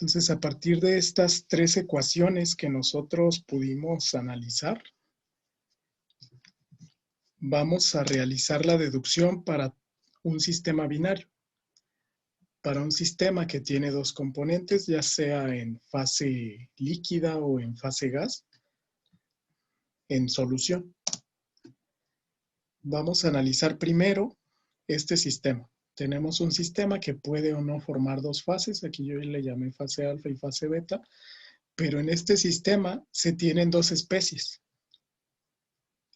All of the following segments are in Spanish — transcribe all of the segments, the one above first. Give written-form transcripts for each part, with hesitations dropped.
Entonces, a partir de estas tres ecuaciones que nosotros pudimos analizar, vamos a realizar la deducción para un sistema binario. Para un sistema que tiene dos componentes, ya sea en fase líquida o en fase gas, en solución. Vamos a analizar primero este sistema. Tenemos un sistema que puede o no formar dos fases. Aquí yo le llamé fase alfa y fase beta. Pero en este sistema se tienen dos especies.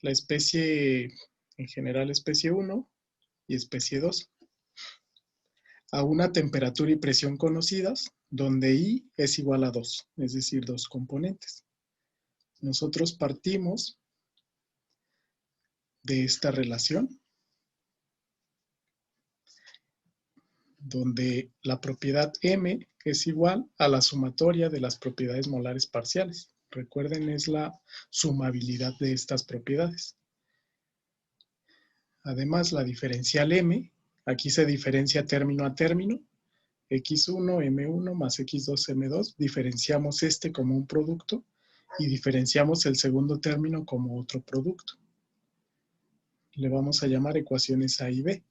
La especie, en general, especie 1 y especie 2. A una temperatura y presión conocidas, donde I es igual a 2, es decir, dos componentes. Nosotros partimos de esta relación, donde la propiedad M es igual a la sumatoria de las propiedades molares parciales. Recuerden, es la sumabilidad de estas propiedades. Además, la diferencial M, aquí se diferencia término a término, X1, M1 más X2, M2, diferenciamos este como un producto y diferenciamos el segundo término como otro producto. Le vamos a llamar ecuaciones A y B.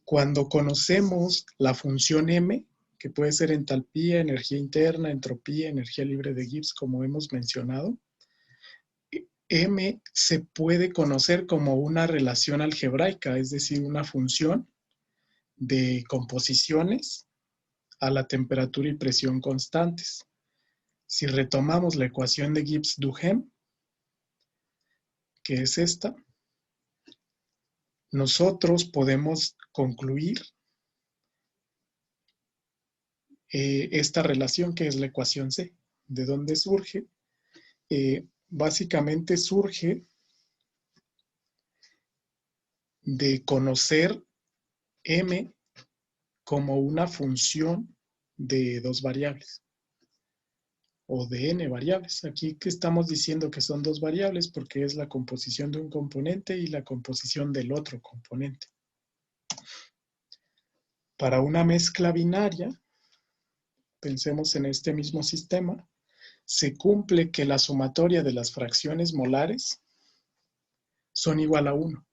Cuando conocemos la función M, que puede ser entalpía, energía interna, entropía, energía libre de Gibbs, como hemos mencionado, M se puede conocer como una relación algebraica, es decir, una función de composiciones a la temperatura y presión constantes. Si retomamos la ecuación de Gibbs-Duhem, que es esta, nosotros podemos concluir esta relación que es la ecuación C. ¿De dónde surge? Básicamente surge de conocer M como una función de dos variables o de n variables. Aquí que estamos diciendo que son dos variables porque es la composición de un componente y la composición del otro componente. Para una mezcla binaria, pensemos en este mismo sistema, se cumple que la sumatoria de las fracciones molares son igual a 1.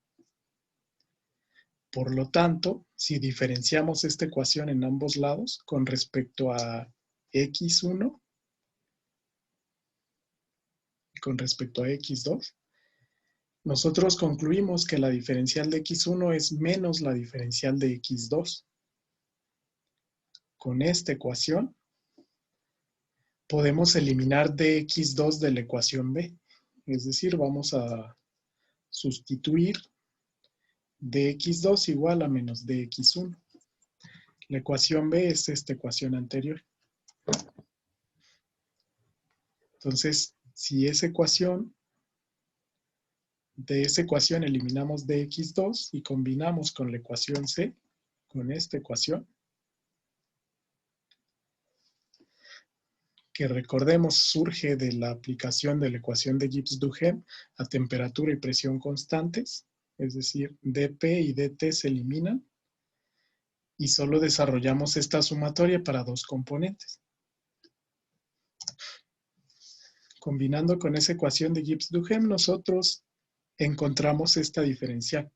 Por lo tanto, si diferenciamos esta ecuación en ambos lados con respecto a X1 y con respecto a X2, nosotros concluimos que la diferencial de X1 es menos la diferencial de X2. Con esta ecuación, podemos eliminar dx2 de la ecuación B. Es decir, vamos a sustituir dx2 igual a menos dx1. La ecuación B es esta ecuación anterior. Entonces, si de esa ecuación eliminamos dx2 y combinamos con la ecuación C, con esta ecuación, que recordemos surge de la aplicación de la ecuación de Gibbs-Duhem a temperatura y presión constantes, es decir, dP y dt se eliminan, y solo desarrollamos esta sumatoria para dos componentes. Combinando con esa ecuación de Gibbs-Duhem, nosotros encontramos esta diferencial.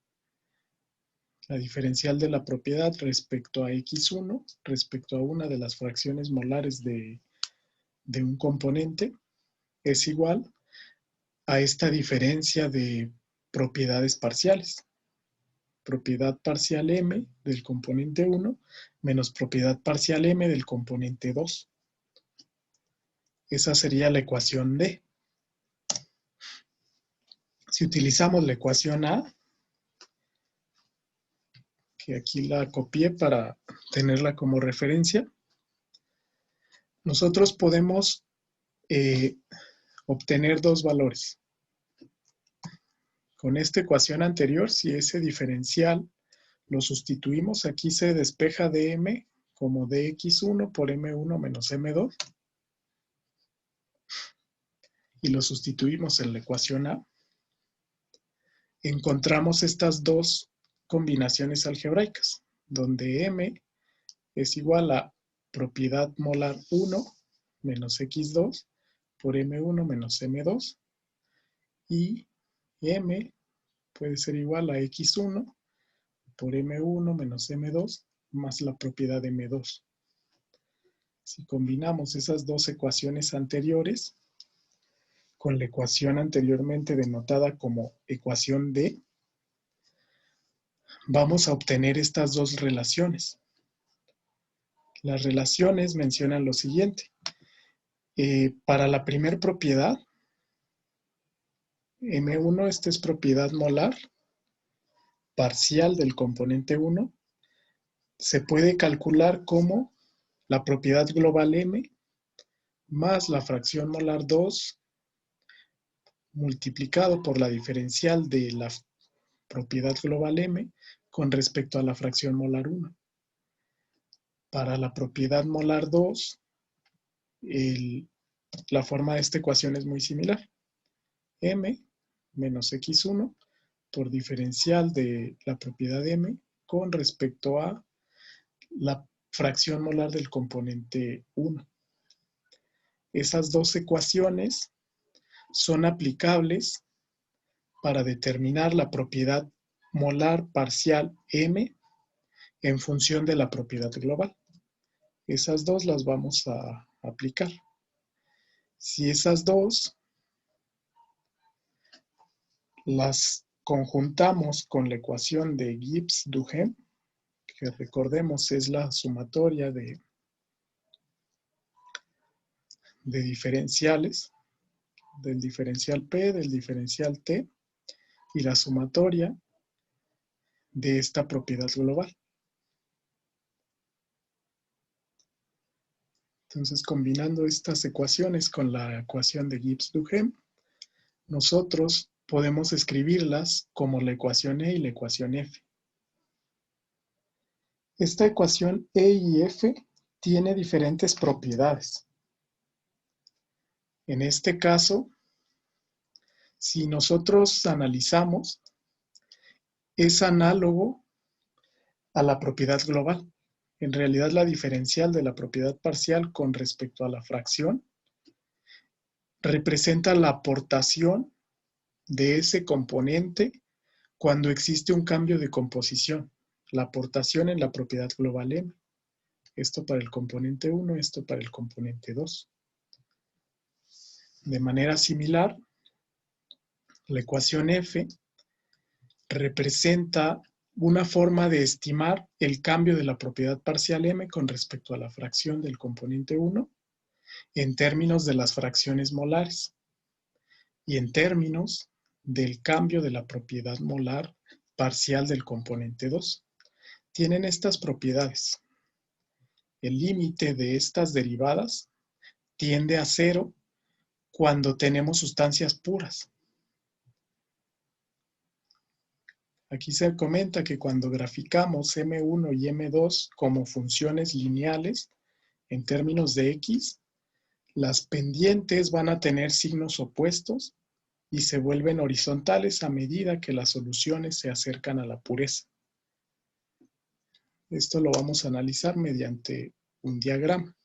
La diferencial de la propiedad respecto a X1, respecto a una de las fracciones molares de un componente, es igual a esta diferencia de propiedades parciales. Propiedad parcial M del componente 1 menos propiedad parcial M del componente 2. Esa sería la ecuación D. Si utilizamos la ecuación A, que aquí la copié para tenerla como referencia, nosotros podemos obtener dos valores. Con esta ecuación anterior, si ese diferencial lo sustituimos, aquí se despeja dm como dx1 por m1 menos m2 y lo sustituimos en la ecuación A, encontramos estas dos combinaciones algebraicas, donde m es igual a propiedad molar 1 menos X2 por M1 menos M2 y M puede ser igual a X1 por M1 menos M2 más la propiedad M2. Si combinamos esas dos ecuaciones anteriores con la ecuación anteriormente denotada como ecuación D, vamos a obtener estas dos relaciones. Las relaciones mencionan lo siguiente. Para la primera propiedad, M1, esta es propiedad molar parcial del componente 1, se puede calcular como la propiedad global M más la fracción molar 2 multiplicado por la diferencial de la propiedad global M con respecto a la fracción molar 1. Para la propiedad molar 2, la forma de esta ecuación es muy similar. M menos X1 por diferencial de la propiedad M con respecto a la fracción molar del componente 1. Esas dos ecuaciones son aplicables para determinar la propiedad molar parcial M en función de la propiedad global. Esas dos las vamos a aplicar. Si esas dos las conjuntamos con la ecuación de Gibbs-Duhem, que recordemos es la sumatoria de diferenciales, del diferencial P, del diferencial T, y la sumatoria de esta propiedad global. Entonces, combinando estas ecuaciones con la ecuación de Gibbs-Duhem, nosotros podemos escribirlas como la ecuación E y la ecuación F. Esta ecuación E y F tiene diferentes propiedades. En este caso, si nosotros analizamos, es análogo a la propiedad global. En realidad, la diferencial de la propiedad parcial con respecto a la fracción representa la aportación de ese componente cuando existe un cambio de composición. La aportación en la propiedad global M. Esto para el componente 1, esto para el componente 2. De manera similar, la ecuación F representa una forma de estimar el cambio de la propiedad parcial M con respecto a la fracción del componente 1 en términos de las fracciones molares y en términos del cambio de la propiedad molar parcial del componente 2. Tienen estas propiedades. El límite de estas derivadas tiende a 0 cuando tenemos sustancias puras. Aquí se comenta que cuando graficamos M1 y M2 como funciones lineales en términos de X, las pendientes van a tener signos opuestos y se vuelven horizontales a medida que las soluciones se acercan a la pureza. Esto lo vamos a analizar mediante un diagrama.